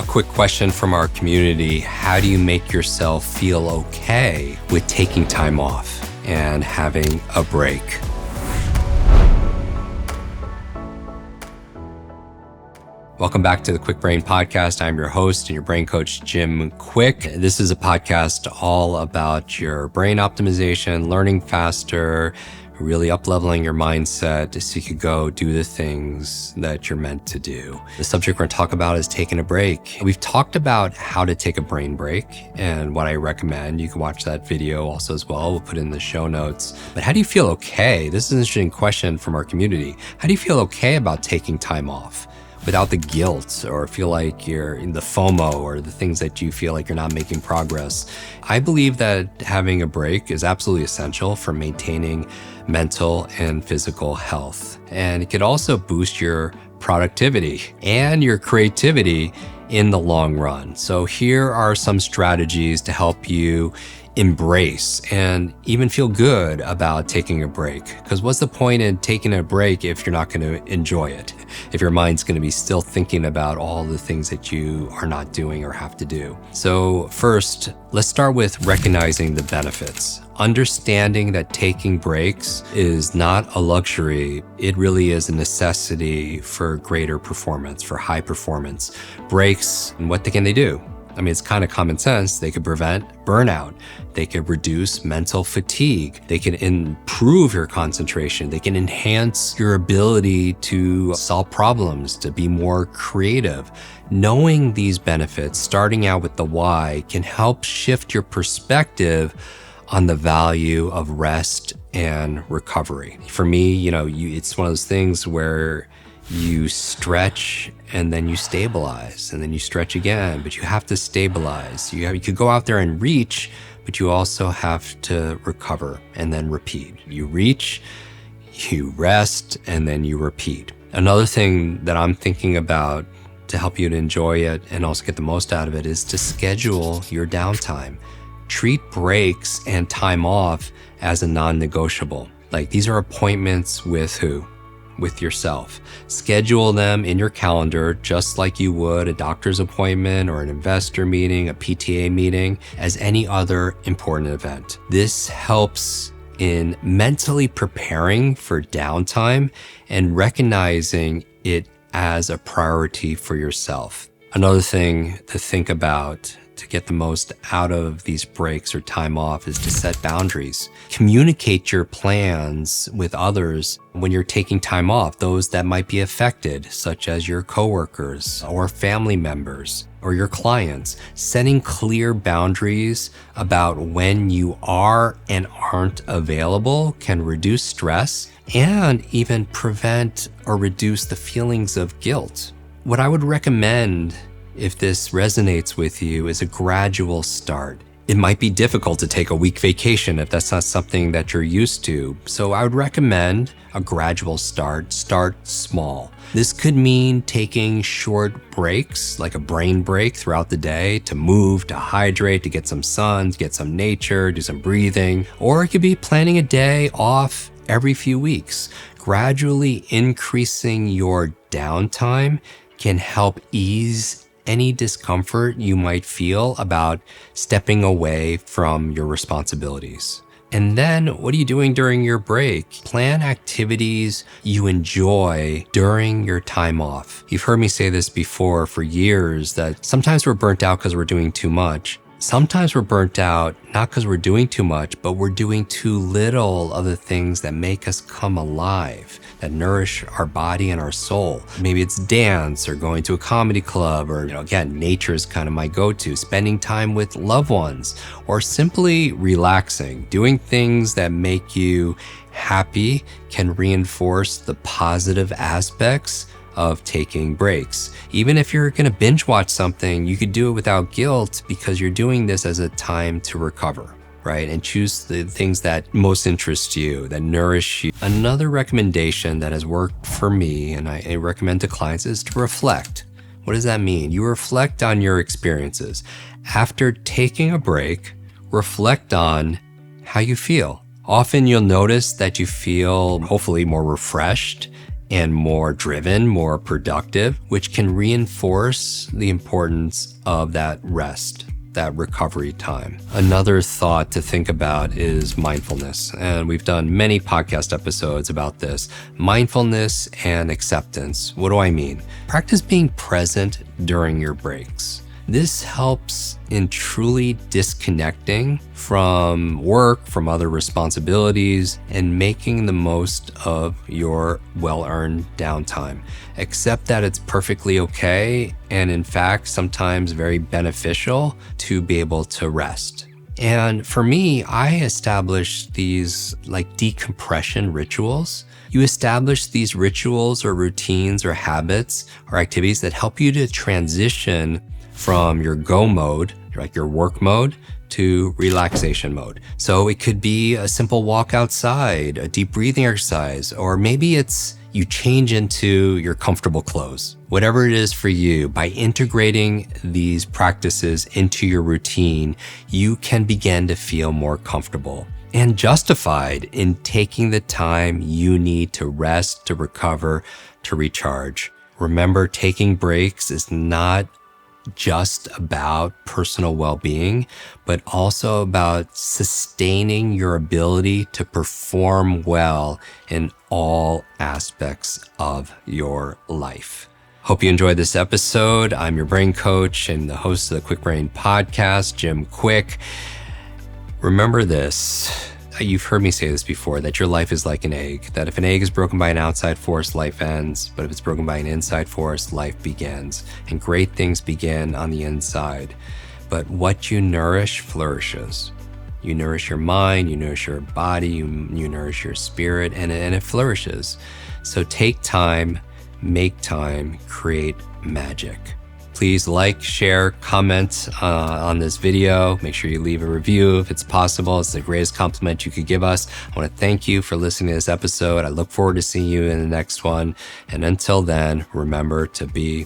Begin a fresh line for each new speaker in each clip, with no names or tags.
quick question from our community. How do you make yourself feel okay with taking time off and having a break? Welcome back to the Kwik Brain Podcast. I'm your host and your brain coach, Jim Kwik. This is a podcast all about your brain optimization, learning faster, really up-leveling your mindset so you could go do the things that you're meant to do. The subject we're going to talk about is taking a break. We've talked about how to take a brain break and what I recommend. You can watch that video also as well. We'll put it in the show notes. But how do you feel okay? This is an interesting question from our community. How do you feel okay about taking time off without the guilt or feel like you're in the FOMO or the things that you feel like you're not making progress? I believe that having a break is absolutely essential for maintaining mental and physical health. And it could also boost your productivity and your creativity in the long run. So here are some strategies to help you embrace and even feel good about taking a break. Because what's the point in taking a break if you're not going to enjoy it? If your mind's going to be still thinking about all the things that you are not doing or have to do. So first, let's start with recognizing the benefits. Understanding that taking breaks is not a luxury. It really is a necessity for greater performance, for high performance. Breaks, and what can they do? I mean, it's kind of common sense. They could prevent burnout. They could reduce mental fatigue. They can improve your concentration. They can enhance your ability to solve problems, to be more creative. Knowing these benefits, starting out with the why, can help shift your perspective on the value of rest and recovery. For me, it's one of those things where you stretch and then you stabilize and then you stretch again, but you have to stabilize. You could go out there and reach, but you also have to recover and then repeat. You reach, you rest, and then you repeat. Another thing that I'm thinking about to help you to enjoy it and also get the most out of it is to schedule your downtime. Treat breaks and time off as a non-negotiable. Like, these are appointments with who? With yourself. Schedule them in your calendar just like you would a doctor's appointment or an investor meeting, a PTA meeting, as any other important event. This helps in mentally preparing for downtime and recognizing it as a priority for yourself. Another thing to think about to get the most out of these breaks or time off is to set boundaries. Communicate your plans with others when you're taking time off, those that might be affected, such as your coworkers or family members or your clients. Setting clear boundaries about when you are and aren't available can reduce stress and even prevent or reduce the feelings of guilt. What I would recommend, if this resonates with you, is a gradual start. It might be difficult to take a week vacation if that's not something that you're used to. So I would recommend a gradual start. Start small. This could mean taking short breaks, like a brain break throughout the day, to move, to hydrate, to get some sun, to get some nature, do some breathing. Or it could be planning a day off every few weeks. Gradually increasing your downtime can help ease any discomfort you might feel about stepping away from your responsibilities. And then, what are you doing during your break? Plan activities you enjoy during your time off. You've heard me say this before for years, that sometimes we're burnt out because we're doing too much. Sometimes we're burnt out not because we're doing too much, but we're doing too little of the things that make us come alive, that nourish our body and our soul. Maybe it's dance or going to a comedy club, or, again, nature is kind of my go-to, spending time with loved ones, or simply relaxing. Doing things that make you happy can reinforce the positive aspects of taking breaks. Even if you're going to binge watch something, you could do it without guilt because you're doing this as a time to recover, right? And choose the things that most interest you, that nourish you. Another recommendation that has worked for me, and I recommend to clients, is to reflect. What does that mean? You reflect on your experiences. After taking a break, reflect on how you feel. Often you'll notice that you feel hopefully more refreshed and more driven, more productive, which can reinforce the importance of that rest, that recovery time. Another thought to think about is mindfulness. And we've done many podcast episodes about this. Mindfulness and acceptance. What do I mean? Practice being present during your breaks. This helps in truly disconnecting from work, from other responsibilities, and making the most of your well-earned downtime. Accept that it's perfectly okay, and in fact, sometimes very beneficial to be able to rest. And for me, I established these like decompression rituals. You establish these rituals or routines or habits or activities that help you to transition from your go mode, like your work mode, to relaxation mode. So it could be a simple walk outside, a deep breathing exercise, or maybe it's you change into your comfortable clothes. Whatever it is for you, by integrating these practices into your routine, you can begin to feel more comfortable and justified in taking the time you need to rest, to recover, to recharge. Remember, taking breaks is not just about personal well-being, but also about sustaining your ability to perform well in all aspects of your life. Hope you enjoyed this episode. I'm your brain coach and the host of the Kwik Brain podcast, Jim Kwik. Remember this. You've heard me say this before, that your life is like an egg, that if an egg is broken by an outside force, life ends, but if it's broken by an inside force, life begins. And great things begin on the inside. But what you nourish flourishes. You nourish your mind, you nourish your body, you nourish your spirit, and it flourishes. So take time, make time, create magic. Please like, share, comment on this video. Make sure you leave a review if it's possible. It's the greatest compliment you could give us. I want to thank you for listening to this episode. I look forward to seeing you in the next one. And until then, remember to be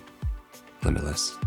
limitless.